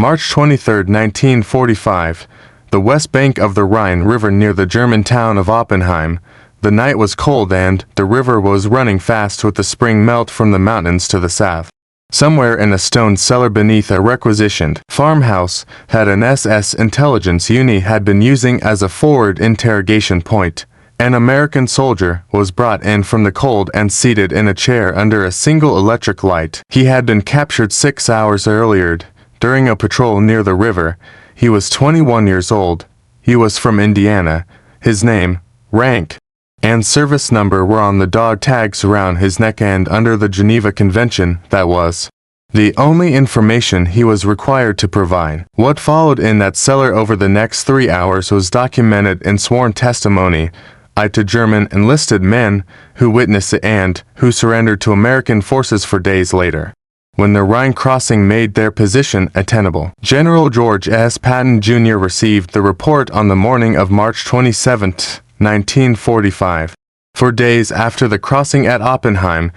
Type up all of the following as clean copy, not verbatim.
March 23, 1945. The west bank of the Rhine River near the German town of Oppenheim. The night was cold and the river was running fast with the spring melt from the mountains to the south. Somewhere in a stone cellar beneath a requisitioned farmhouse had an SS intelligence unit had been using as a forward interrogation point. An American soldier was brought in from the cold and seated in a chair under a single electric light. He had been captured 6 hours earlier during a patrol near the river. He was 21 years old. He was from Indiana. His name, rank, and service number were on the dog tags around his neck, and under the Geneva Convention, that was the only information he was required to provide. What followed in that cellar over the next 3 hours was documented in sworn testimony to German enlisted men who witnessed it and who surrendered to American forces 4 days later, when the Rhine crossing made their position untenable. General George S. Patton Jr. received the report on the morning of March 27, 1945. 4 days after the crossing at Oppenheim,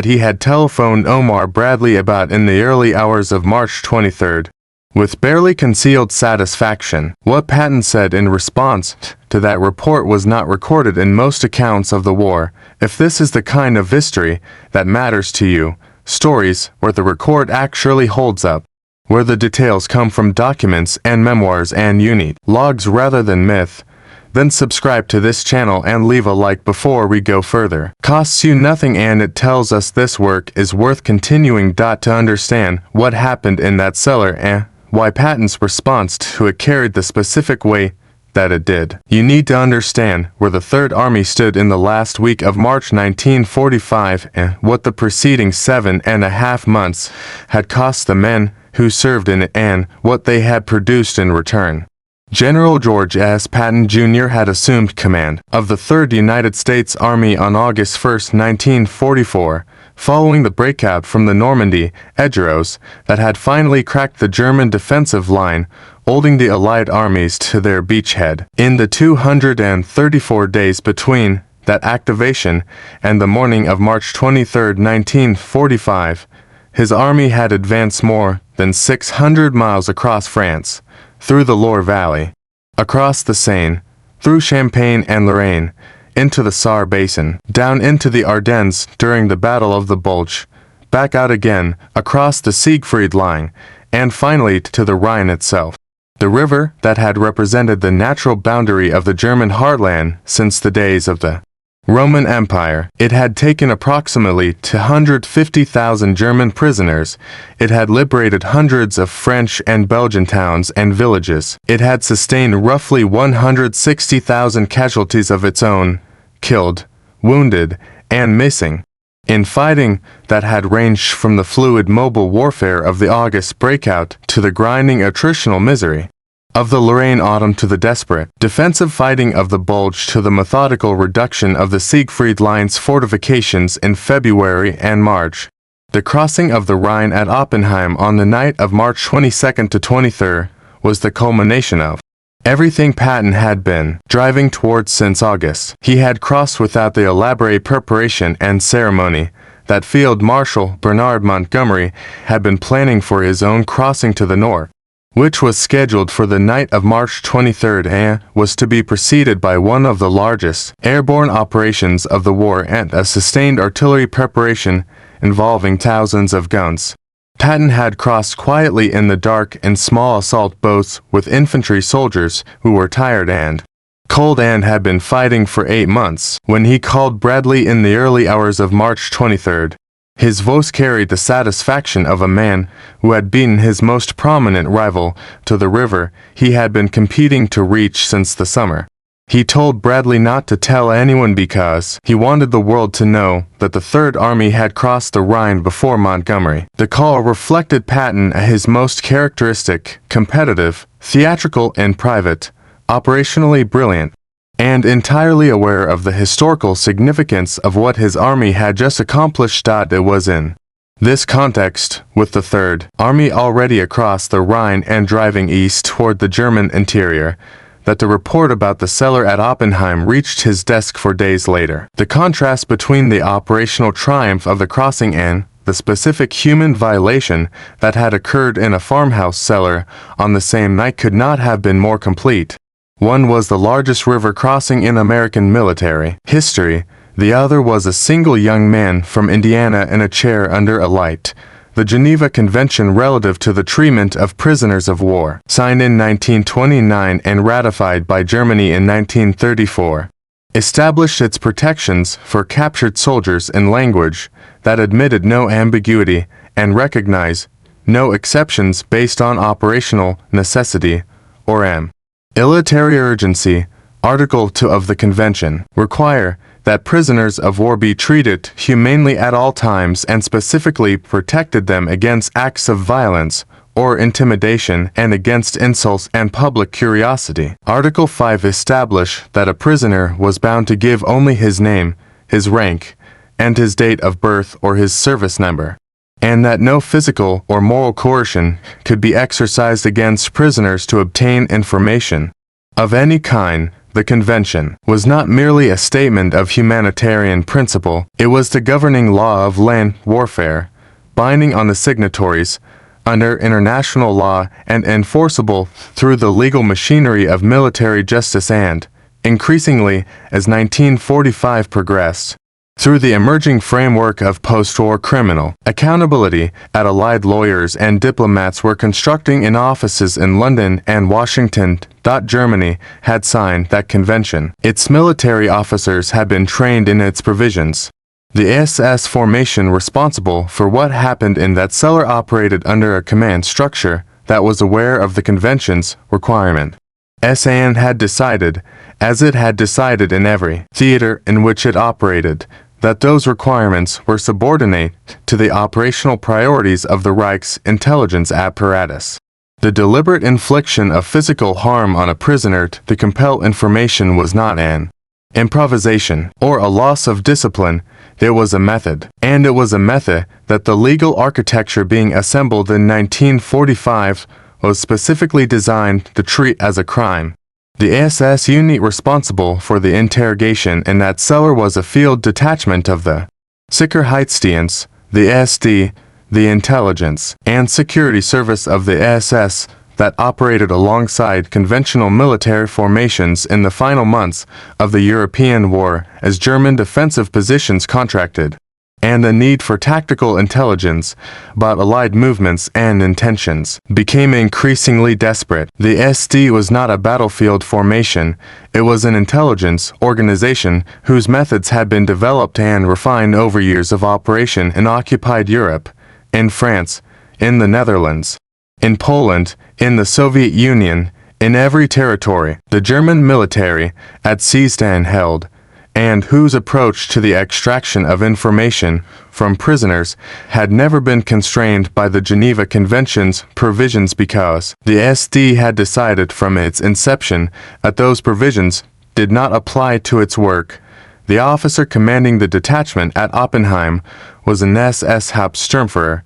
he had telephoned Omar Bradley about in the early hours of March 23. With barely concealed satisfaction, what Patton said in response to that report was not recorded in most accounts of the war. If this is the kind of history that matters to you, stories where the record actually holds up, where the details come from documents and memoirs and you need logs rather than myth, then subscribe to this channel and leave a like before we go further. Costs you nothing and it tells us this work is worth continuing. To understand what happened in that cellar and why Patton's response to it carried the specific way that it did, you need to understand where the Third Army stood in the last week of March 1945 and what the preceding 7.5 months had cost the men who served in it and what they had produced in return. General George S. Patton Jr. had assumed command of the 3rd United States Army on August 1, 1944, following the breakout from the Normandy edgerows that had finally cracked the German defensive line, holding the Allied armies to their beachhead. In the 234 days between that activation and the morning of March 23, 1945, his army had advanced more than 600 miles across France, through the Loire Valley, across the Seine, through Champagne and Lorraine, into the Saar Basin, down into the Ardennes during the Battle of the Bulge, back out again, across the Siegfried Line, and finally to the Rhine itself, the river that had represented the natural boundary of the German heartland since the days of the Roman Empire. It had taken approximately 250,000 German prisoners. It had liberated hundreds of French and Belgian towns and villages. It had sustained roughly 160,000 casualties of its own, killed, wounded, and missing, in fighting that had ranged from the fluid mobile warfare of the August breakout to the grinding attritional misery of the Lorraine autumn to the desperate defensive fighting of the Bulge to the methodical reduction of the Siegfried Line's fortifications in February and March. The crossing of the Rhine at Oppenheim on the night of March 22 to 23 was the culmination of everything Patton had been driving towards since August. He had crossed without the elaborate preparation and ceremony that Field Marshal Bernard Montgomery had been planning for his own crossing to the north, which was scheduled for the night of March 23 and was to be preceded by one of the largest airborne operations of the war and a sustained artillery preparation involving thousands of guns. Patton had crossed quietly in the dark in small assault boats with infantry soldiers who were tired and cold and had been fighting for 8 months. When he called Bradley in the early hours of March 23, his voice carried the satisfaction of a man who had beaten his most prominent rival to the river he had been competing to reach since the summer. He told Bradley not to tell anyone because he wanted the world to know that the Third Army had crossed the Rhine before Montgomery. The call reflected Patton at his most characteristic, competitive, theatrical and private, operationally brilliant, and entirely aware of the historical significance of what his army had just accomplished. It was in this context, with the Third Army already across the Rhine and driving east toward the German interior, that the report about the cellar at Oppenheim reached his desk 4 days later. The contrast between the operational triumph of the crossing and the specific human violation that had occurred in a farmhouse cellar on the same night could not have been more complete. One was the largest river crossing in American military history. The other was a single young man from Indiana in a chair under a light. The Geneva Convention relative to the treatment of prisoners of war, signed in 1929 and ratified by Germany in 1934, established its protections for captured soldiers in language that admitted no ambiguity and recognized no exceptions based on operational necessity or military urgency. Article 2 of the Convention require that prisoners of war be treated humanely at all times and specifically protected them against acts of violence or intimidation and against insults and public curiosity. Article 5 establish that a prisoner was bound to give only his name, his rank, and his date of birth or his service number, and that no physical or moral coercion could be exercised against prisoners to obtain information of any kind. The Convention was not merely a statement of humanitarian principle, it was the governing law of land warfare, binding on the signatories under international law and enforceable through the legal machinery of military justice and, increasingly, as 1945 progressed, through the emerging framework of post-war criminal accountability. Allied lawyers and diplomats were constructing in offices in London and Washington. Germany had signed that convention. Its military officers had been trained in its provisions. The SS formation responsible for what happened in that cellar operated under a command structure that was aware of the convention's requirement. SAN had decided, as it had decided in every theater in which it operated, that those requirements were subordinate to the operational priorities of the Reich's intelligence apparatus. The deliberate infliction of physical harm on a prisoner to compel information was not an improvisation or a loss of discipline. It was a method, and it was a method that the legal architecture being assembled in 1945 was specifically designed to treat as a crime. The SS unit responsible for the interrogation in that cellar was a field detachment of the Sicherheitsdienst, the SD, the Intelligence and Security Service of the SS that operated alongside conventional military formations in the final months of the European War as German defensive positions contracted, and the need for tactical intelligence about Allied movements and intentions became increasingly desperate. The SD was not a battlefield formation, it was an intelligence organization whose methods had been developed and refined over years of operation in occupied Europe, in France, in the Netherlands, in Poland, in the Soviet Union, in every territory the German military had seized and held, and whose approach to the extraction of information from prisoners had never been constrained by the Geneva Convention's provisions because the SD had decided from its inception that those provisions did not apply to its work. The officer commanding the detachment at Oppenheim was an SS Hauptsturmführer,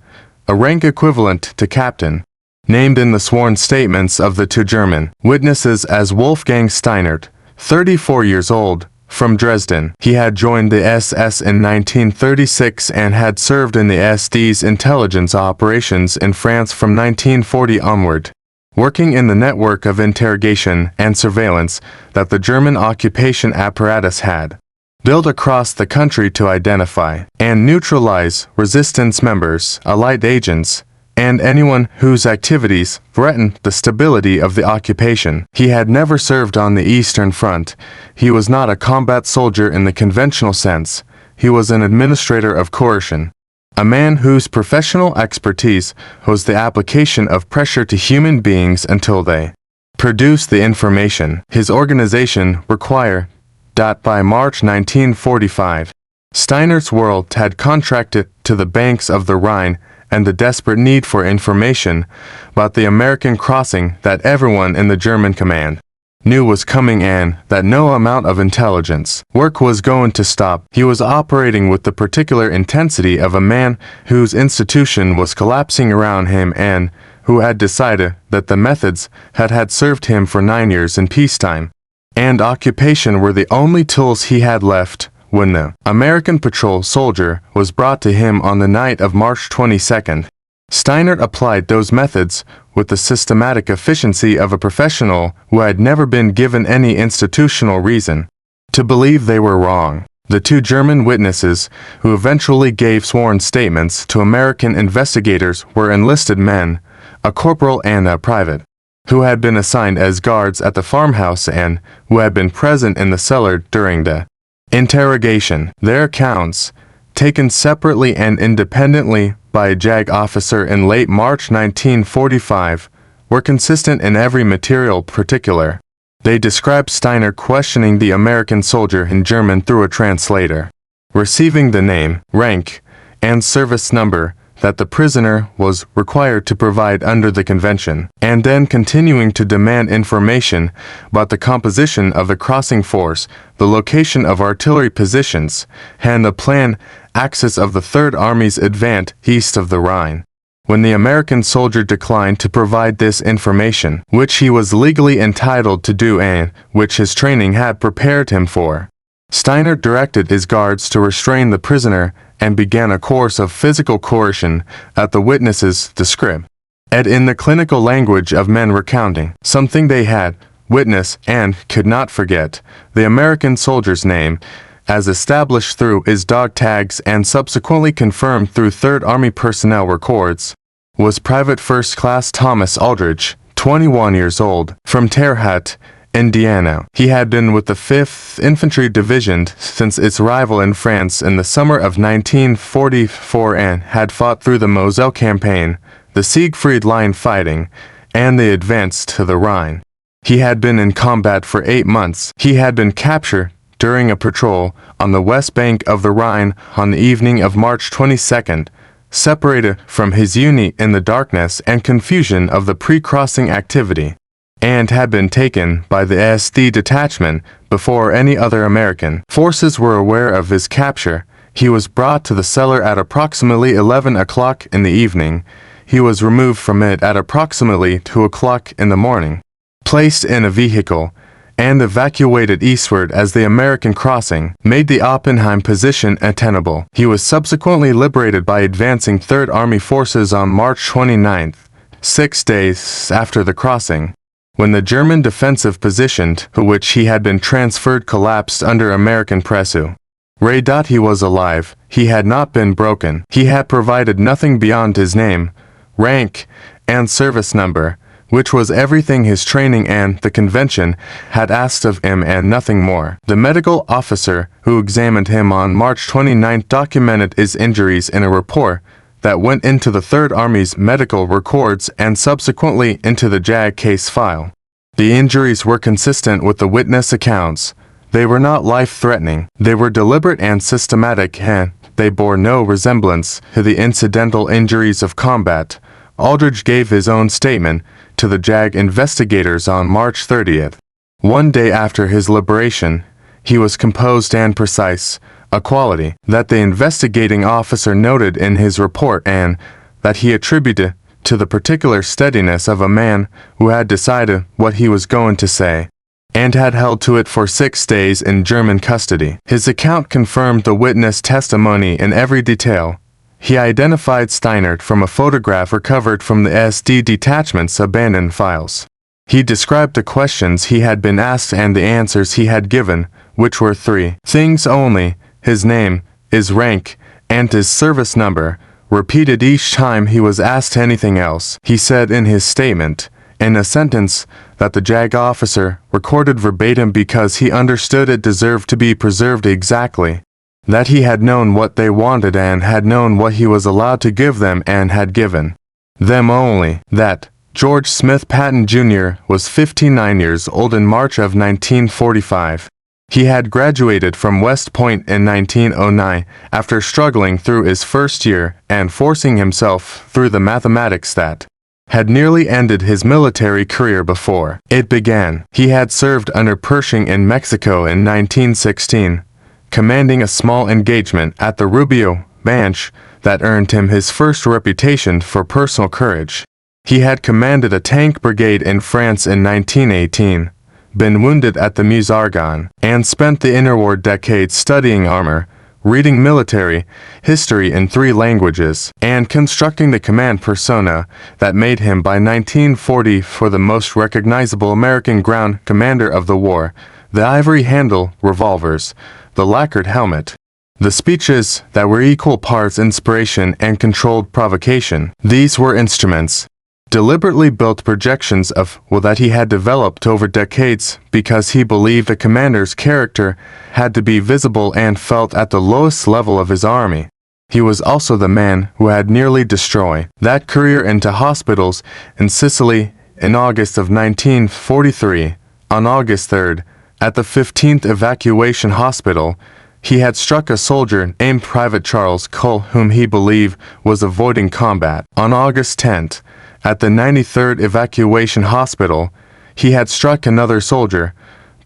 a rank equivalent to captain, named in the sworn statements of the two German witnesses as Wolfgang Steinert, 34 years old, from Dresden. He had joined the SS in 1936 and had served in the SD's intelligence operations in France from 1940 onward, working in the network of interrogation and surveillance that the German occupation apparatus had built across the country to identify and neutralize resistance members, Allied agents, and anyone whose activities threatened the stability of the occupation. He had never served on the Eastern Front. He was not a combat soldier in the conventional sense. He was an administrator of coercion, a man whose professional expertise was the application of pressure to human beings until they produced the information his organization required. By March 1945, Steinert's world had contracted to the banks of the Rhine and the desperate need for information about the American crossing that everyone in the German command knew was coming and that no amount of intelligence work was going to stop. He was operating with the particular intensity of a man whose institution was collapsing around him and who had decided that the methods had served him for 9 years in peacetime and occupation were the only tools he had left. when the American patrol soldier was brought to him on the night of March 22nd. Steinert applied those methods with the systematic efficiency of a professional who had never been given any institutional reason to believe they were wrong. The two German witnesses who eventually gave sworn statements to American investigators were enlisted men, a corporal and a private, who had been assigned as guards at the farmhouse and who had been present in the cellar during the interrogation. Their accounts, taken separately and independently by a JAG officer in late March 1945, were consistent in every material particular. They described Steinert questioning the American soldier in German through a translator, receiving the name, rank, and service number that the prisoner was required to provide under the convention, and then continuing to demand information about the composition of the crossing force, the location of artillery positions, and the planned axis of the Third Army's advance east of the Rhine. When the American soldier declined to provide this information, which he was legally entitled to do and which his training had prepared him for, Steinert directed his guards to restrain the prisoner and began a course of physical coercion at the witness's discretion. And in the clinical language of men recounting something they had witnessed and could not forget, the American soldier's name, as established through his dog tags and subsequently confirmed through Third Army personnel records, was Private First Class Thomas Aldridge, 21 years old, from Terre Haute, Indiana. He had been with the 5th Infantry Division since its arrival in France in the summer of 1944 and had fought through the Moselle Campaign, the Siegfried Line fighting, and the advance to the Rhine. He had been in combat for 8 months. He had been captured during a patrol on the west bank of the Rhine on the evening of March 22nd, separated from his unit in the darkness and confusion of the pre-crossing activity, and had been taken by the SD detachment before any other American forces were aware of his capture. He was brought to the cellar at approximately 11 o'clock in the evening. He was removed from it at approximately 2 o'clock in the morning, placed in a vehicle, and evacuated eastward as the American crossing made the Oppenheim position untenable. He was subsequently liberated by advancing Third Army forces on March 29th, 6 days after the crossing, when the German defensive position to which he had been transferred collapsed under American pressure. He was alive. He had not been broken. He had provided nothing beyond his name, rank, and service number, which was everything his training and the convention had asked of him and nothing more. The medical officer who examined him on March 29 documented his injuries in a report that went into the Third Army's medical records and subsequently into the JAG case file. The injuries were consistent with the witness accounts. They were not life-threatening. They were deliberate and systematic, and they bore no resemblance to the incidental injuries of combat. Aldridge gave his own statement to the JAG investigators on March 30th. One day after his liberation, he was composed and precise, a quality that the investigating officer noted in his report and that he attributed to the particular steadiness of a man who had decided what he was going to say, and had held to it for 6 days in German custody. His account confirmed the witness testimony in every detail. He identified Steinert from a photograph recovered from the SD detachment's abandoned files. He described the questions he had been asked and the answers he had given, which were 3 things only: his name, his rank, and his service number, repeated each time he was asked anything else. He said in his statement, in a sentence that the JAG officer recorded verbatim because he understood it deserved to be preserved exactly, that he had known what they wanted and had known what he was allowed to give them and had given them only, that George Smith Patton Jr. was 59 years old in March of 1945. He had graduated from West Point in 1909 after struggling through his first year and forcing himself through the mathematics that had nearly ended his military career before it began. He had served under Pershing in Mexico in 1916, commanding a small engagement at the Rubio Branch that earned him his first reputation for personal courage. He had commanded a tank brigade in France in 1918, been wounded at the Meuse-Argonne, and spent the interwar decades studying armor, reading military history in 3 languages, and constructing the command persona that made him by 1940 for the most recognizable American ground commander of the war, the ivory handle revolvers, the lacquered helmet, the speeches that were equal parts inspiration and controlled provocation. These were instruments, deliberately built projections of that he had developed over decades because he believed a commander's character had to be visible and felt at the lowest level of his army. He was also the man who had nearly destroyed that career into hospitals in Sicily in August of 1943. On August 3rd, at the 15th Evacuation Hospital, he had struck a soldier named Private Charles Cole whom he believed was avoiding combat. On August 10th, at the 93rd Evacuation Hospital, he had struck another soldier,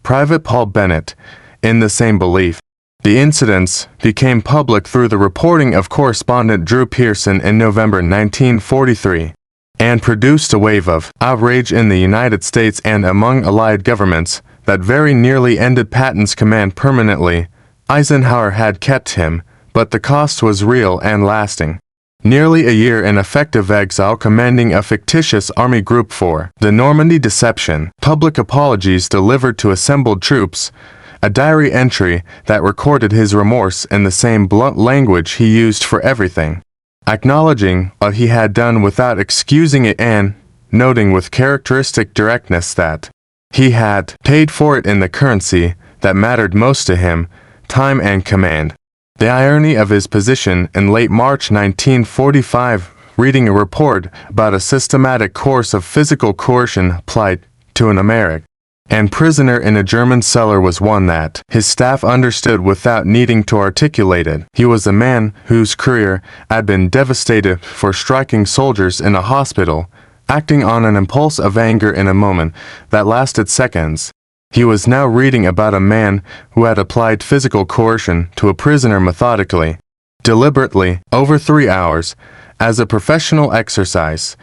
Private Paul Bennett, in the same belief. The incidents became public through the reporting of correspondent Drew Pearson in November 1943, and produced a wave of outrage in the United States and among Allied governments that very nearly ended Patton's command permanently. Eisenhower had kept him, but the cost was real and lasting. Nearly a year in effective exile commanding a fictitious army group for the Normandy deception, public apologies delivered to assembled troops, a diary entry that recorded his remorse in the same blunt language he used for everything, acknowledging what he had done without excusing it and noting with characteristic directness that he had paid for it in the currency that mattered most to him, time and command. The irony of his position in late March 1945, reading a report about a systematic course of physical coercion applied to an American and prisoner in a German cellar was one that his staff understood without needing to articulate it. He was a man whose career had been devastated for striking soldiers in a hospital, acting on an impulse of anger in a moment that lasted seconds. He was now reading about a man who had applied physical coercion to a prisoner methodically, deliberately, over 3 hours, as a professional exercise,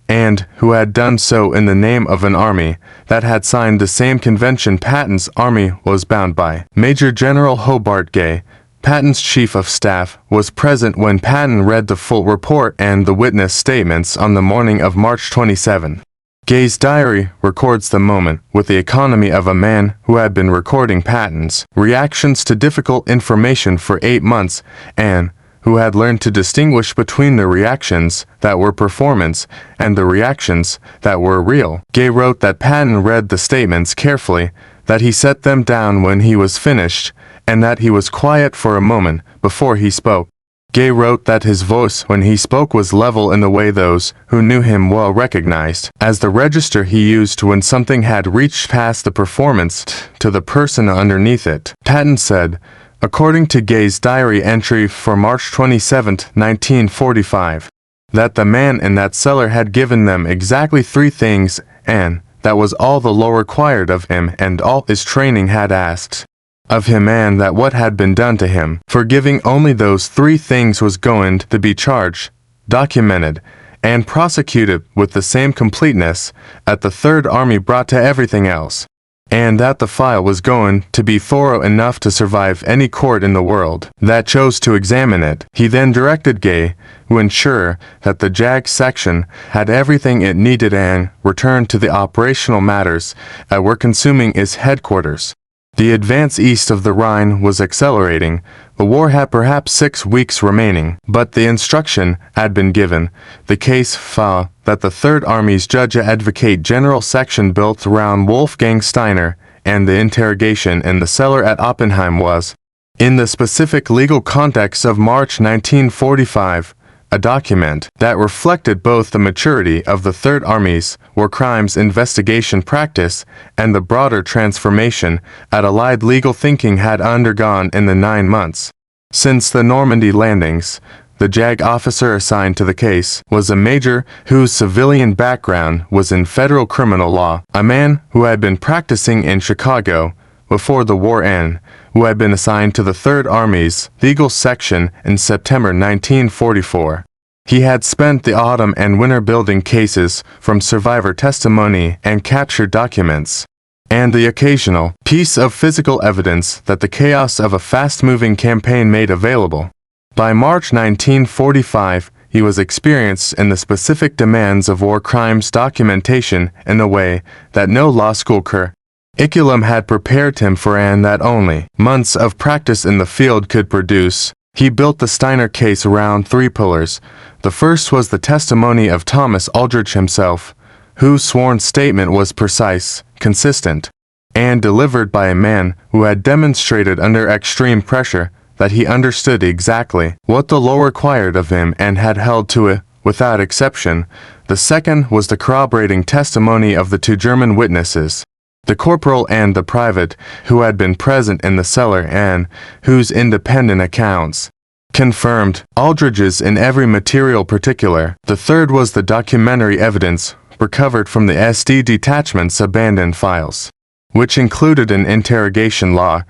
and who had done so in the name of an army that had signed the same convention Patton's army was bound by. Major General Hobart Gay, Patton's chief of staff, was present when Patton read the full report and the witness statements on the morning of March 27. Gay's diary records the moment with the economy of a man who had been recording Patton's reactions to difficult information for 8 months and who had learned to distinguish between the reactions that were performance and the reactions that were real. Gay wrote that Patton read the statements carefully, that he set them down when he was finished, and that he was quiet for a moment before he spoke. Gay wrote that his voice when he spoke was level in the way those who knew him well recognized as the register he used when something had reached past the performance to the person underneath it. Patton said, according to Gay's diary entry for March 27, 1945, that the man in that cellar had given them exactly 3 things, and that was all the law required of him and all his training had asked of him, and that what had been done to him for giving only those 3 things was going to be charged, documented, and prosecuted with the same completeness at the Third Army brought to everything else, and that the file was going to be thorough enough to survive any court in the world that chose to examine it. He then directed Gay to ensure that the JAG section had everything it needed and returned to the operational matters that were consuming its headquarters. The advance east of the Rhine was accelerating. The war had perhaps 6 weeks remaining, but the instruction had been given. The case file that the Third Army's Judge Advocate General section built around Wolfgang Steiner and the interrogation in the cellar at Oppenheim was, in the specific legal context of March 1945, a document that reflected both the maturity of the Third Army's war crimes investigation practice and the broader transformation that Allied legal thinking had undergone in the 9 months since the Normandy landings. The JAG officer assigned to the case was a major whose civilian background was in federal criminal law, a man who had been practicing in Chicago before the war ended, who had been assigned to the Third Army's legal section in September 1944. He had spent the autumn and winter building cases from survivor testimony and captured documents, and the occasional piece of physical evidence that the chaos of a fast-moving campaign made available. By March 1945, he was experienced in the specific demands of war crimes documentation in a way that no law school curriculum had prepared him for and that only months of practice in the field could produce. He built the Steiner case around three pillars. The first was the testimony of Thomas Aldrich himself, whose sworn statement was precise, consistent, and delivered by a man who had demonstrated under extreme pressure that he understood exactly what the law required of him and had held to it without exception. The second was the corroborating testimony of the two German witnesses, the corporal and the private, who had been present in the cellar and whose independent accounts confirmed Aldrich's in every material particular. The third was the documentary evidence recovered from the SD detachment's abandoned files, which included an interrogation log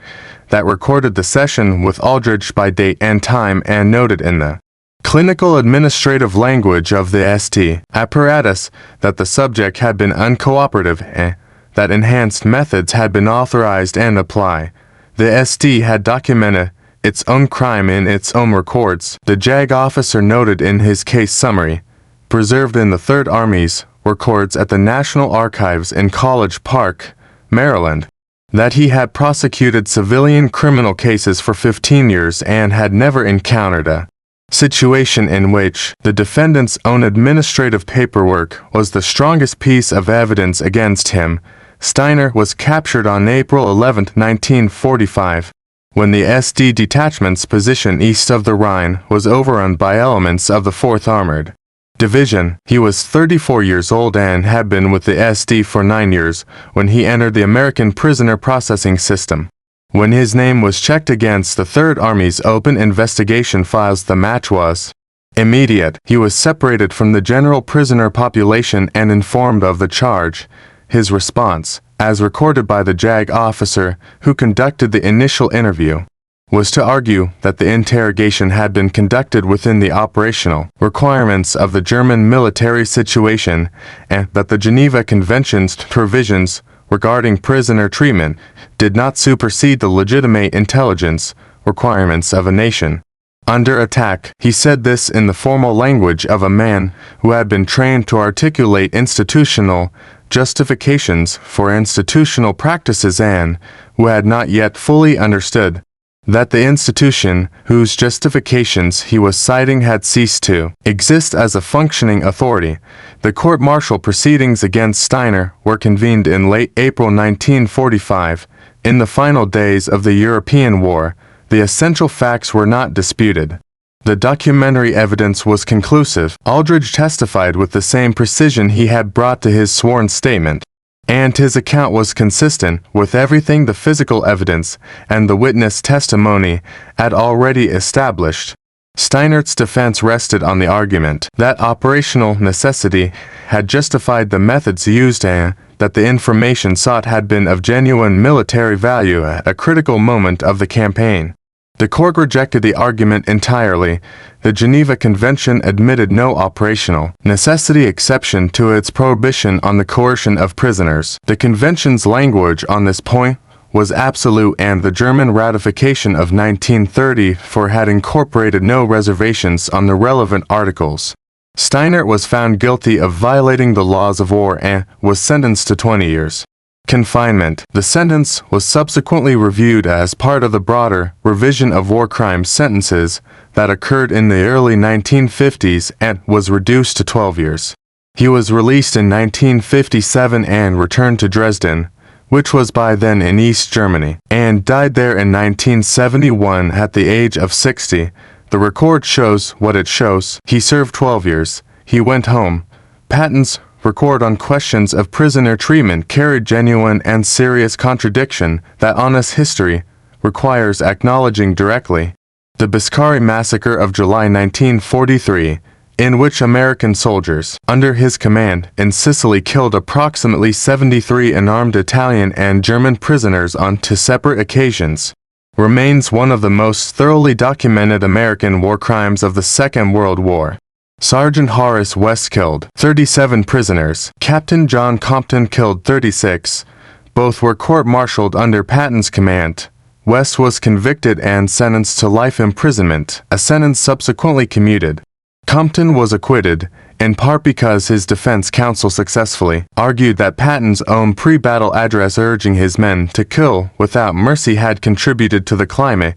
that recorded the session with Aldrich by date and time and noted in the clinical administrative language of the SD apparatus that the subject had been uncooperative and that enhanced methods had been authorized and applied. The SD had documented its own crime in its own records. The JAG officer noted in his case summary, preserved in the Third Army's records at the National Archives in College Park, Maryland, that he had prosecuted civilian criminal cases for 15 years and had never encountered a situation in which the defendant's own administrative paperwork was the strongest piece of evidence against him. Steiner was captured on April 11, 1945, when the SD detachment's position east of the Rhine was overrun by elements of the 4th Armored Division. He was 34 years old and had been with the SD for 9 years when he entered the American prisoner processing system. When his name was checked against the Third Army's open investigation files, the match was immediate. He was separated from the general prisoner population and informed of the charge. His response, as recorded by the JAG officer who conducted the initial interview, was to argue that the interrogation had been conducted within the operational requirements of the German military situation and that the Geneva Convention's provisions regarding prisoner treatment did not supersede the legitimate intelligence requirements of a nation under attack. He said this in the formal language of a man who had been trained to articulate institutional justifications for institutional practices and who had not yet fully understood that the institution whose justifications he was citing had ceased to exist as a functioning authority. The court-martial proceedings against Steiner were convened in late April 1945. In the final days of the European War, the essential facts were not disputed. The documentary evidence was conclusive. Aldrich testified with the same precision he had brought to his sworn statement, and his account was consistent with everything the physical evidence and the witness testimony had already established. Steiner's defense rested on the argument that operational necessity had justified the methods used and that the information sought had been of genuine military value at a critical moment of the campaign. The court rejected the argument entirely. The Geneva Convention admitted no operational necessity exception to its prohibition on the coercion of prisoners. The Convention's language on this point was absolute, and the German ratification of 1934 had incorporated no reservations on the relevant articles. Steiner was found guilty of violating the laws of war and was sentenced to 20 years. Confinement. The sentence was subsequently reviewed as part of the broader revision of war crimes sentences that occurred in the early 1950s and was reduced to 12 years. He was released in 1957 and returned to Dresden, which was by then in East Germany, and died there in 1971 at the age of 60. The record shows what it shows. He served 12 years. He went home. Patton's record on questions of prisoner treatment carried genuine and serious contradiction that honest history requires acknowledging directly. The Biscari Massacre of July 1943, in which American soldiers, under his command, in Sicily killed approximately 73 unarmed Italian and German prisoners on two separate occasions, remains one of the most thoroughly documented American war crimes of the Second World War. Sergeant Horace West killed 37 prisoners. Captain John Compton killed 36. Both were court-martialed under Patton's command. West was convicted and sentenced to life imprisonment, a sentence subsequently commuted. Compton was acquitted, in part because his defense counsel successfully argued that Patton's own pre-battle address urging his men to kill without mercy had contributed to the climate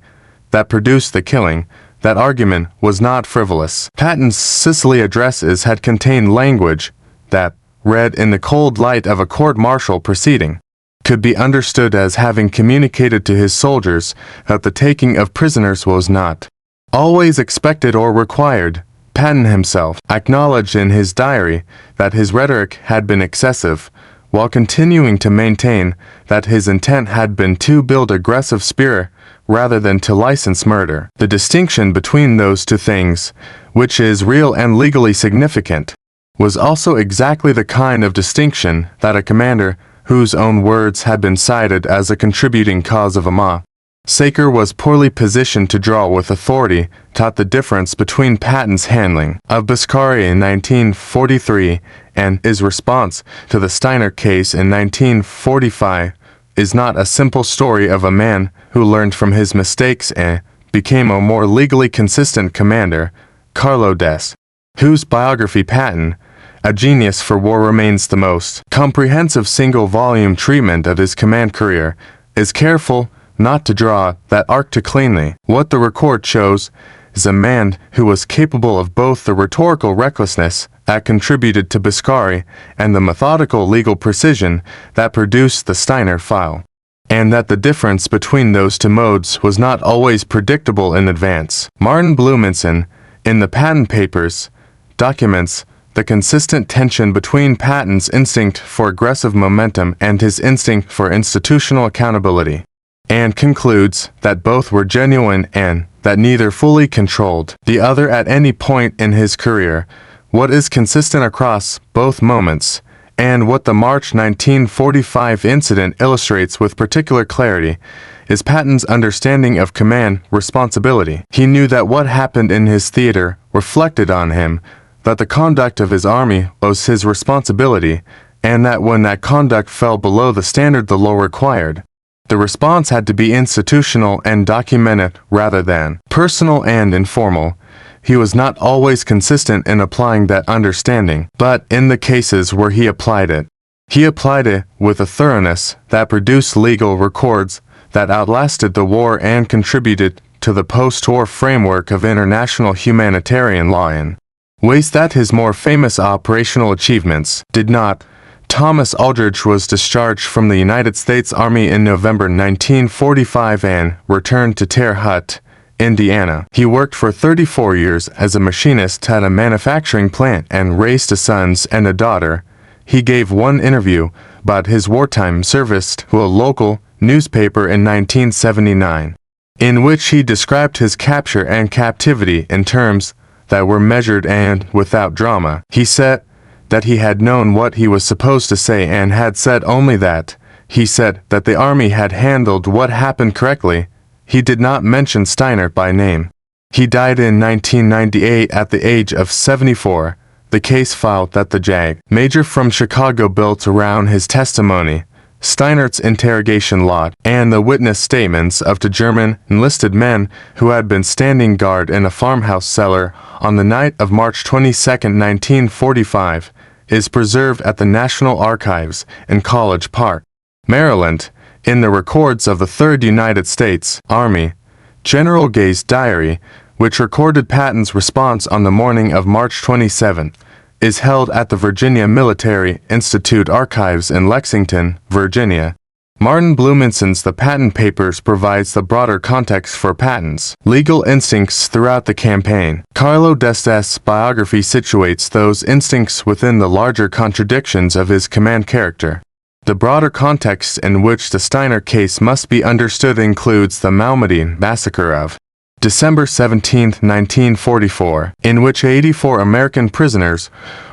that produced the killing. That argument was not frivolous. Patton's Sicily addresses had contained language that, read in the cold light of a court-martial proceeding, could be understood as having communicated to his soldiers that the taking of prisoners was not always expected or required. Patton himself acknowledged in his diary that his rhetoric had been excessive, while continuing to maintain that his intent had been to build aggressive spirit rather than to license murder. The distinction between those two things, which is real and legally significant, was also exactly the kind of distinction that a commander whose own words had been cited as a contributing cause of a massacre was poorly positioned to draw with authority, taught the difference between Patton's handling of Biscari in 1943 and his response to the Steiner case in 1945 is not a simple story of a man who learned from his mistakes and became a more legally consistent commander. Carlo Des, whose biography Patton, A Genius for War, remains the most comprehensive single-volume treatment of his command career, is careful not to draw that arc too cleanly. What the record shows is a man who was capable of both the rhetorical recklessness that contributed to Biscari and the methodical legal precision that produced the Steiner file, and that the difference between those two modes was not always predictable in advance. Martin Blumenson, in the Patton Papers, documents the consistent tension between Patton's instinct for aggressive momentum and his instinct for institutional accountability, and concludes that both were genuine and that neither fully controlled the other at any point in his career. What is consistent across both moments, and what the March 1945 incident illustrates with particular clarity, is Patton's understanding of command responsibility. He knew that what happened in his theater reflected on him, that the conduct of his army was his responsibility, and that when that conduct fell below the standard the law required, the response had to be institutional and documented rather than personal and informal. He was not always consistent in applying that understanding, but in the cases where he applied it with a thoroughness that produced legal records that outlasted the war and contributed to the post-war framework of international humanitarian law in ways that his more famous operational achievements did not. Thomas Aldridge was discharged from the United States Army in November 1945 and returned to Terre Haute, Indiana. He worked for 34 years as a machinist at a manufacturing plant and raised two sons and a daughter. He gave one interview about his wartime service to a local newspaper in 1979, in which he described his capture and captivity in terms that were measured and without drama. He said that he had known what he was supposed to say and had said only that. He said that the Army had handled what happened correctly. He did not mention Steiner by name. He died in 1998 at the age of 74. The case file that the JAG major from Chicago built around his testimony, Steiner's interrogation log, and the witness statements of two German enlisted men who had been standing guard in a farmhouse cellar on the night of March 22, 1945, is preserved at the National Archives in College Park, Maryland, in the records of the 3rd United States Army. General Gay's diary, which recorded Patton's response on the morning of March 27, is held at the Virginia Military Institute Archives in Lexington, Virginia. Martin Blumenson's The Patton Papers provides the broader context for Patton's legal instincts throughout the campaign. Carlo D'Este's biography situates those instincts within the larger contradictions of his command character. The broader context in which the Steiner case must be understood includes the Malmedy massacre of December 17, 1944, in which 84 American prisoners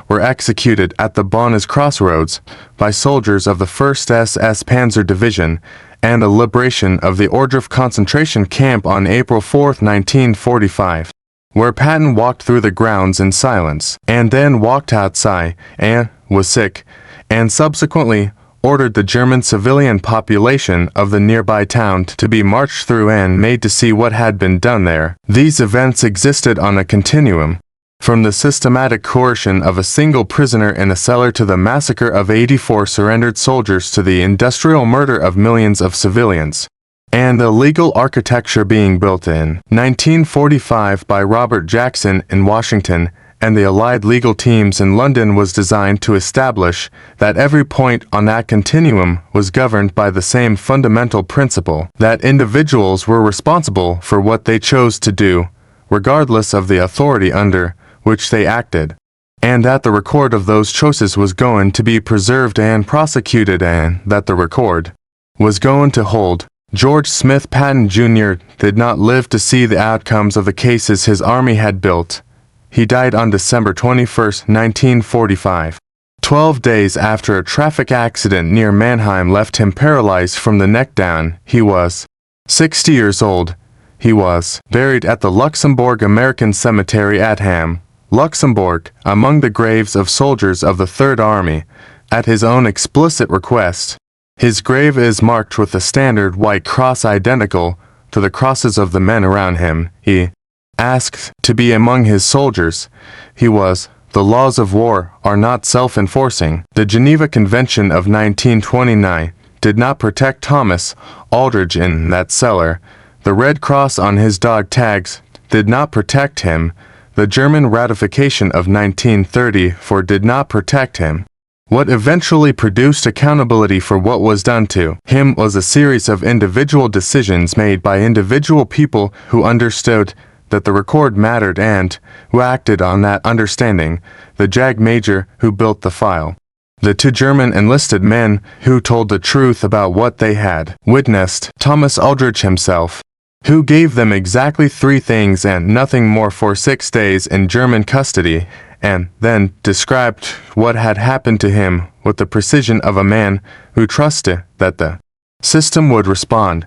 were executed at the Bonnes Crossroads by soldiers of the 1st SS Panzer Division, and the liberation of the Ohrdruf concentration camp on April 4, 1945, where Patton walked through the grounds in silence, and then walked outside, and was sick, and subsequently ordered the German civilian population of the nearby town to be marched through and made to see what had been done there. These events existed on a continuum, from the systematic coercion of a single prisoner in a cellar to the massacre of 84 surrendered soldiers to the industrial murder of millions of civilians, and the legal architecture being built in 1945 by Robert Jackson in Washington and the allied legal teams in London was designed to establish that every point on that continuum was governed by the same fundamental principle, that individuals were responsible for what they chose to do, regardless of the authority under which they acted, and that the record of those choices was going to be preserved and prosecuted, and that the record was going to hold. George Smith Patton Jr. did not live to see the outcomes of the cases his army had built. He died on December 21, 1945. 12 days after a traffic accident near Mannheim left him paralyzed from the neck down. He was 60 years old. He was buried at the Luxembourg American Cemetery at Ham, Luxembourg, among the graves of soldiers of the Third Army, at his own explicit request. His grave is marked with a standard white cross identical to the crosses of the men around him. He asked to be among his soldiers. He was. The laws of war are not self-enforcing. The Geneva Convention of 1929 did not protect Thomas Aldrich in that cellar. The red cross on his dog tags did not protect him. The German ratification of 1934 did not protect him. What eventually produced accountability for what was done to him was a series of individual decisions made by individual people who understood that the record mattered and who acted on that understanding, the JAG major who built the file, the two German enlisted men who told the truth about what they had witnessed, Thomas Aldrich himself, who gave them exactly 3 things and nothing more for 6 days in German custody, and then described what had happened to him with the precision of a man who trusted that the system would respond,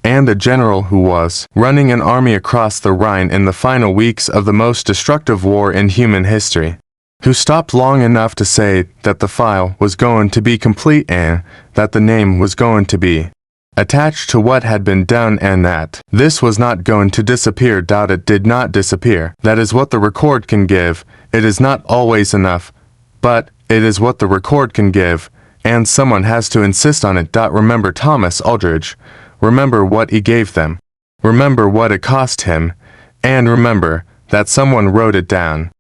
and the general who was running an army across the Rhine in the final weeks of the most destructive war in human history, who stopped long enough to say that the file was going to be complete and that the name was going to be attached to what had been done and that this was not going to disappear. It did not disappear. That is what the record can give. It is not always enough, but it is what the record can give, and someone has to insist on it. Remember Thomas Aldrich. Remember what he gave them. Remember what it cost him, and remember that someone wrote it down.